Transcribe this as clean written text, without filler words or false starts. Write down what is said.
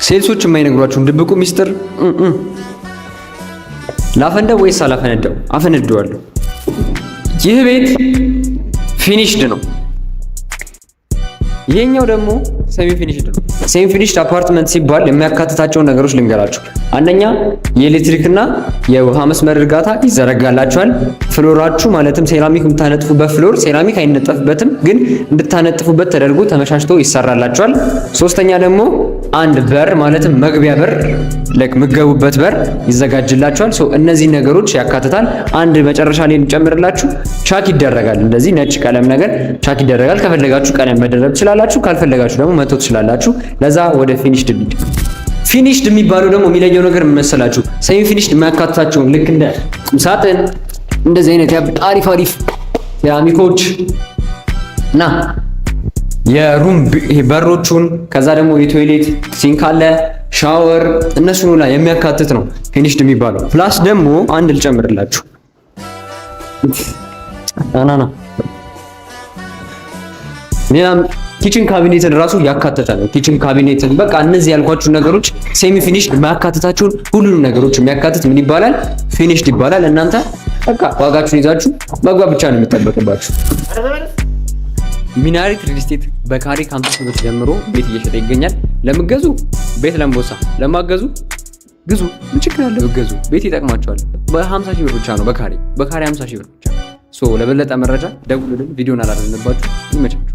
ሴልሶች የማይነግሯችሁን ድብቁ ሚስጥር ላፈንደው ወይስ አላፈነደው? አፈነደዋለሁ። ይህ ቤት ፊኒሽድ ነው። ይሄኛው ደግሞ ሴሚ ፊኒሽድ ነው። ሴሚ ፊኒሽድ አፓርትመንት ሲባል የሚያካትታቸውን ነገሮች ልንገራችሁ። አንደኛ የኤሌክትሪክና የውሃ መስመር እርጋታ ይዘረጋላችኋል። ፍሎራችሁ ማለትም ሴራሚክ የምታነጥፉበት ፍሎር ሴራሚክ አይነጠፍበትም፣ ግን እንድታነጥፉበት ተደርጎ ተመቻችቶ ይሰራላችኋል። ሶስተኛ ደግሞ አንድ በር ማለትም መግቢያ በር ለምትገቡበት በር ይዘጋጅላችኋል። እነዚህ ነገሮች ያካትታል። አንድ መጨረሻ ላይ እንጨምርላችሁ፣ ቻክ ይደረጋል። እንደዚህ ነጭ ቀለም ነገር ቻክ ይደረጋል። ከፈለጋችሁ ቀለም መደረብ ትችላላችሁ፣ ካልፈለጋችሁ ደግሞ መተው ትችላላችሁ። ለዛ ወደ ፊኒሽድ ቢድ ፊኒሽድ የሚባለው ደግሞ የሚለየው ነገር መሰላችሁ? ሴሚ ፊኒሽድ የሚያካትታቸውን ልክ እንደ ቁምሳጥን እንደዚህ አይነት አሪፍ ሴራሚኮች እና የሩም በሮቹን ከዛ ደግሞ የቶይሌት ሲንክ አለ ሻወር እነሱን ላይ የሚያካትት ነው ፊኒሽድ የሚባለው። ፕላስ ደግሞ አንድ ልጨምርላችሁ ሌላም ኪችን ካቢኔትን ራሱ ያካተተ ነው። ኪችን ካቢኔትን በቃ እነዚህ ያልኳችሁ ነገሮች ሴሚ ፊኒሽድ ማያካትታችሁን ሁሉንም ነገሮች የሚያካትት ምን ይባላል? ፊኒሽድ ይባላል። እናንተ በቃ ዋጋችሁን ይዛችሁ መግባት ብቻ ነው የሚጠበቅባችሁ። ሚናሪት ሪል ስቴት በካሬ ከ50 ብር ጀምሮ ቤት እየሸጠ ይገኛል። ለምገዙ ቤት ለምቦሳ ለማገዙ ግዙ። ምን ችግር አለ? ገዙ። ቤት ይጠቅማቸዋል። በ50 ሺህ ብር ብቻ ነው በካሬ 50 ሺህ ብር ብቻ። ለበለጠ መረጃ ደውሉልን። ቪዲዮን አላደረግንባችሁ ይመቻል።